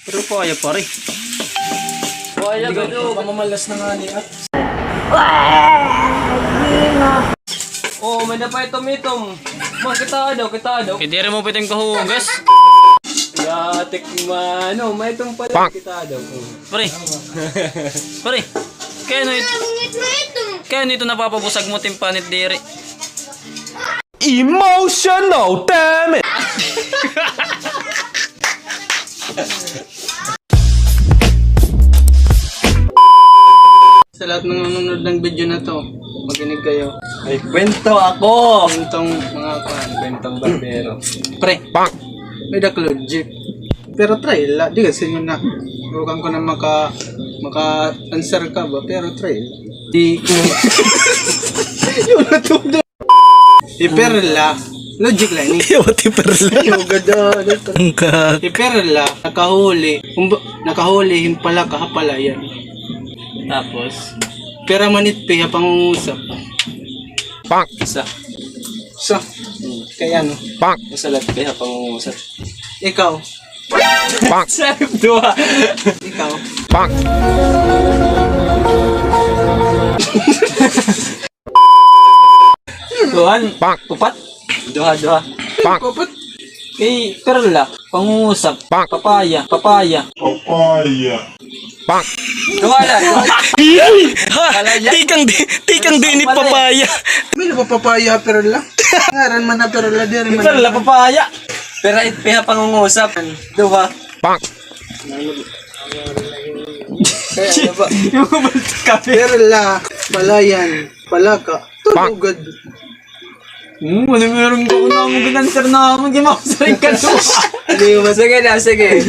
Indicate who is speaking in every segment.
Speaker 1: Pero kaya pa rin. Kaya ka daw.
Speaker 2: Mamamalas na nga niya.
Speaker 1: Oh, may napay tomitom. Mga kita daw. Hindi rin mo pitong kahugas.
Speaker 2: Yatik mano, may itong pala kita daw.
Speaker 1: Pre. Pre. Kaya nito napapabusag mo timpanit diri.
Speaker 3: Emotional, damn it!
Speaker 2: Sa lahat ng nanonood ng video na to, makinig kayo.
Speaker 3: May kwento ako!
Speaker 2: Kwentong mga kwentong barbero.
Speaker 1: Pre.
Speaker 2: May daklod jeep. Pero try la, di kasi yun na. Huwag ko na maka-answer ka ba, pero try la. Di ko. Yun na tudo. Iperla. Logic lang ni.
Speaker 3: Iwati perla.
Speaker 2: Yung gada. Iperla. Nakahuli, himpala kahapala yan.
Speaker 1: Tapos.
Speaker 2: Pera manit piha pangungusap.
Speaker 1: Isa.
Speaker 2: So, kaya no.
Speaker 1: Masalat kaya pangungusap.
Speaker 2: Ikaw.
Speaker 1: Sarap doa.
Speaker 2: Ikaw.
Speaker 1: Tuhan. Pupat. Duha.
Speaker 2: Papat.
Speaker 1: Eh, perla. Pangungusap. Papaya. Duha lang.
Speaker 3: Tikang dinit papaya.
Speaker 2: May napapapaya perla. Ngaran man na perla. Di rin man.
Speaker 1: Perla, papaya. Pero piha pangungusap. Duha.
Speaker 2: Kaya ano ba?
Speaker 1: Yung kape.
Speaker 2: Perla. Palayan. Palaka. Tulugad.
Speaker 1: Ano meron ko na mo ganansar na mo. Hindi mo ako saring kanuha.
Speaker 2: Hindi ba?
Speaker 1: Sige na, sige.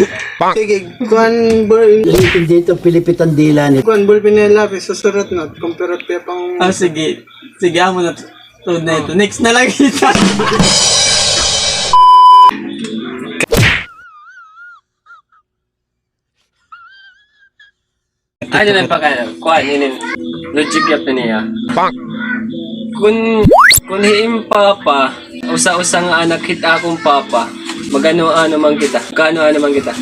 Speaker 2: Sige. Kuhan ball.
Speaker 4: Dito pilipitan dila ni.
Speaker 2: Kuhan ball pinelapis. Susurat na. Kumpirot piha pang.
Speaker 1: Sige. Sige, amo na to na ito. Next na lang kita. Ano na pa kaya? Kuhan, yun logic yap na niya. Kung hiim papa, usa-usa nga anak hit akong papa, magano-ano man kita. Kano-ano man kita.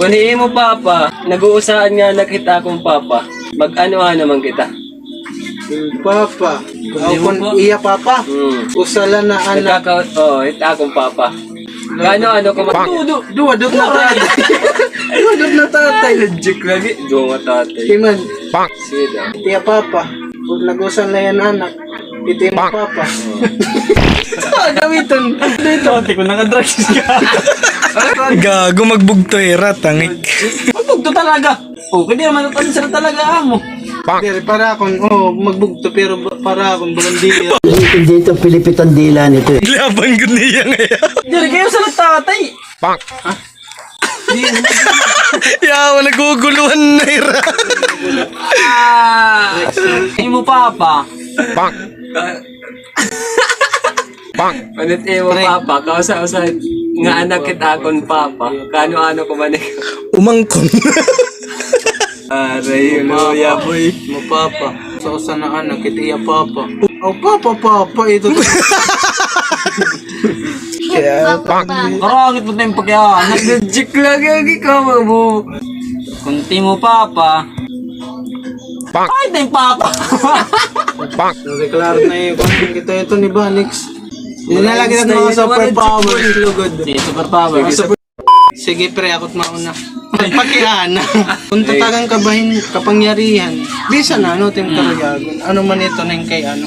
Speaker 1: Kung hiim mo papa, nag-uusaan nga anak hit akong papa, mag-ano-ano man kita.
Speaker 2: Papa.
Speaker 1: Kundi mo
Speaker 2: Kung
Speaker 1: po.
Speaker 2: iya papa. Usala na anak.
Speaker 1: Hit akong papa. Kano-ano ko man.
Speaker 2: Duwadot na tatay. Duwadot na tatay.
Speaker 1: Logic lagi. Duwa nga tatay.
Speaker 2: Iman.
Speaker 1: Sige daw.
Speaker 2: Iya papa. Kung nag-usan na yan anak. Ito yung papa. Gamiton.
Speaker 1: Dito, ate ko nakadrugs ka.
Speaker 3: Gago magbugto ratangik.
Speaker 1: Magbugto talaga. Oh, hindi naman natanser talaga amo.
Speaker 2: Pero para akong, magbugto pero para akong bulandiya.
Speaker 4: Dito pilipitan dila nito.
Speaker 3: Laban ko niya ngayon.
Speaker 1: Dili kayo sa tatay.
Speaker 3: Yawa, naguguluhan na ira.
Speaker 1: Hindi mo papa. Manit mo papa. Kausa-usa nga anak kita akong papa. Kano-ano ko man
Speaker 3: Umangkon.
Speaker 1: Aray,
Speaker 2: Luya boy. Mo papa. Sa usan na anak, ito iya papa. Oh, papa. Ito.
Speaker 1: Karangit mo tayong pagkaya. Nag-jik lagi ka mo. Kunti mo papa. Ay, tayong papa.
Speaker 2: So, deklaro na yung kung kita ito ni Banix. Nilalagay natin mga superpower. Lugod.
Speaker 1: Sige, superpower.
Speaker 2: Sige pre, ako't mauna. Pagpakiana. Kung tatagang kapangyarihan, bisa na ano, tim karayagon. Ano man ito na yung kay ano.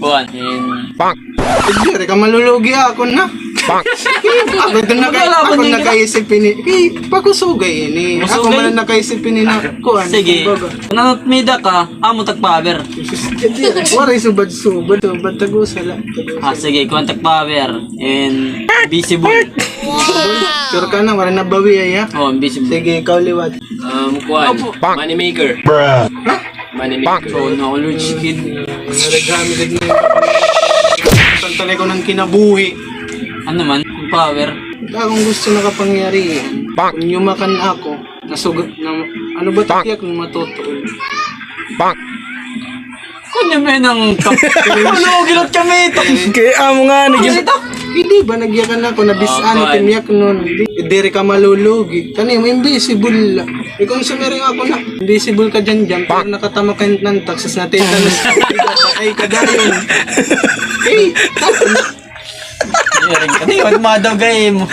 Speaker 1: Buwan.
Speaker 2: Sige, ka malulugi ako na. Ako nakaisip ini. Pagkusugay ini. Ako man nakaisip ini na kuan.
Speaker 1: Sige. Kung nanotmida ka, amo tagpower.
Speaker 2: Waray subad-subad. Subad tagusala.
Speaker 1: Sige, contact power. And visible.
Speaker 2: Sure ka na, wala nabawi ay ha.
Speaker 1: Oh, invisible.
Speaker 2: Sige, ikaw liwat.
Speaker 1: Kuwan. Moneymaker. Moneymaker. Oh, knowledge kid.
Speaker 2: Naragamit na yung tantalay ko ng kinabuhi.
Speaker 1: Ano man? Power.
Speaker 2: Akong gusto na kapangyarihan. Kung yumakan ako, nasugot na, ano ba takiyak kung matutuol?
Speaker 1: Kung yung may nang... Ano, gilot kami ito.
Speaker 3: Kaya amo nga, naging
Speaker 2: Hindi ba nagyakan ako, nabisaan,
Speaker 1: Oh,
Speaker 2: timiyak nun. Diri ka malulugi. Kani mo, invisible. Ikaw sa meron ako na. Invisible ka dyan, pero nakatama ka ng taxes na tetanus. Ay, kadayon. Eh,
Speaker 5: Hindi, madaw game.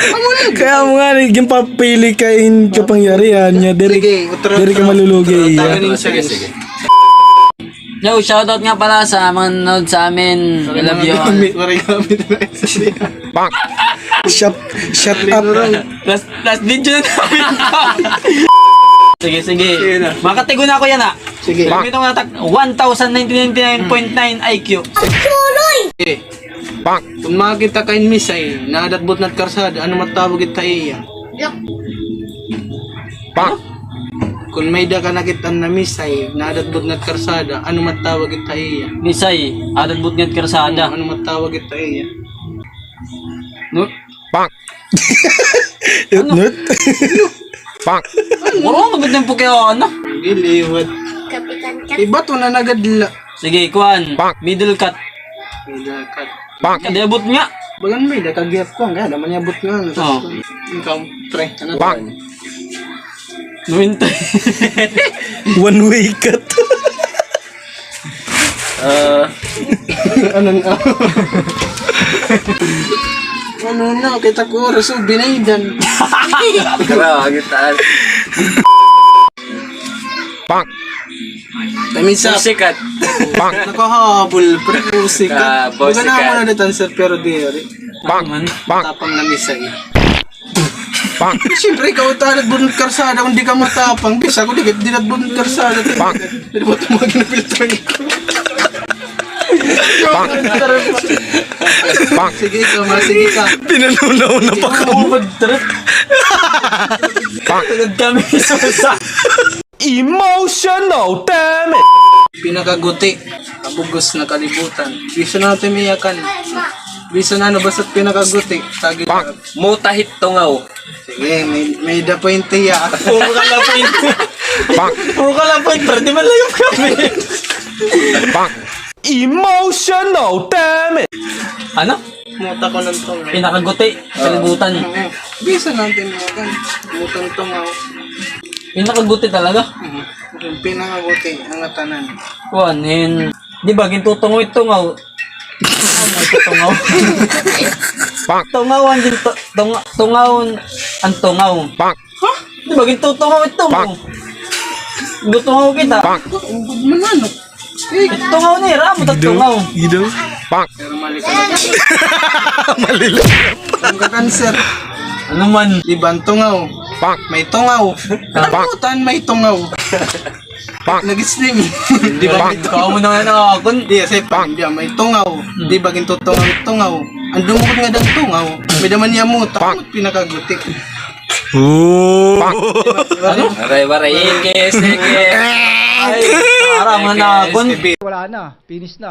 Speaker 3: Kaya mo nga, yung papili kain kapangyarihan niya.
Speaker 2: sige,
Speaker 3: Diri ka malulugi.
Speaker 2: Taganin siya.
Speaker 5: Yo, shoutout nga pala sa mga nanonood sa amin. I love you all.
Speaker 2: Marigamit na siya.
Speaker 3: Shut up.
Speaker 5: Last video na namin. Sige. Makatigo na ako yan ah.
Speaker 2: Sige.
Speaker 5: Ito nga 1,999.9 IQ.
Speaker 2: Eh, kung makita kain misay, nadatbot na't karsada, ano matawag ita iya? Kung may da ka nakitan na misay, nadatbot na't karsada, ano matawag ita iya?
Speaker 5: Misay, adat butngat karsada.
Speaker 2: Ano matawag ita iya?
Speaker 5: No?
Speaker 3: Nut.
Speaker 5: Puro magod ng Pokemon ano?
Speaker 2: Giliwat. Iba to na nagadla.
Speaker 5: Sige, kuan. Middle cut.
Speaker 2: Midakat.
Speaker 5: Kadebot nga.
Speaker 2: Bagan may da kagiap ko, nga naman yabot nga.
Speaker 5: Oo.
Speaker 2: Ikaw, pre, ano to?
Speaker 5: Nuwintay.
Speaker 3: One way cut.
Speaker 2: Ano na? Ano na, kita ko, raso, binaydan.
Speaker 1: Grabe, taan.
Speaker 2: Tamisa,
Speaker 1: Sikat.
Speaker 2: nakahabol, pre, musika.
Speaker 1: Musikat.
Speaker 2: Baga na mo na datan, sir, pero di,
Speaker 5: Man.
Speaker 2: tapang na misay. Siyempre, ikaw talat bunot karsada, kung di ka matapang, bisa ko, di na't bunot karsada. Di ba ito mga ginapiltran ko? Sige ikaw, sige ka.
Speaker 3: Pinanunaw na pa ka.
Speaker 5: Tagad kami sa
Speaker 3: Emotional, damn it!
Speaker 2: Pinakaguti, kabugos na kalibutan. Bisa natin iyakan. Bisa na ano, basta't pinakaguti. Tagit ka.
Speaker 1: Mutahit tungaw.
Speaker 2: Sige, may da point iya.
Speaker 5: Puro ka lang point. Puro ka lang point, pero di man layop kami.
Speaker 3: Emotional, damn it!
Speaker 5: Ano?
Speaker 2: Muta ko ng tong.
Speaker 5: Pinakaguti, kalibutan.
Speaker 2: Bisa natin iyakan. Mutang tungaw.
Speaker 5: Pinakaguti talaga.
Speaker 2: Yung pinakaguti, ang atanan.
Speaker 5: Kuan, yun. Di ba, gintutungaw itungaw. Tungaw. Tungaw ang tungaw ang tungaw. Di ba, gintutungaw itungaw. Gintutungaw kita.
Speaker 2: Umbog mo na, no? Eh,
Speaker 5: Itungaw ni Ramo, tungaw.
Speaker 3: Gidaw.
Speaker 2: pero mali ka na.
Speaker 3: Malila.
Speaker 2: Ang ka-cancer.
Speaker 5: Ano man?
Speaker 2: Ibang tungaw. May tungaw. Kalimutan, may tungaw. Nag-slim.
Speaker 5: Di ba, ikaw mo na nga ako.
Speaker 2: Di, kasi may tungaw. Di ba ginto tungaw. Ang dumukot nga ng tungaw. May daman niya mo. Takot pinakaguti.
Speaker 3: Oh.
Speaker 5: Ano?
Speaker 1: Aray, sige.
Speaker 5: Ay, para man ako.
Speaker 2: STB.
Speaker 6: Wala na, finish na.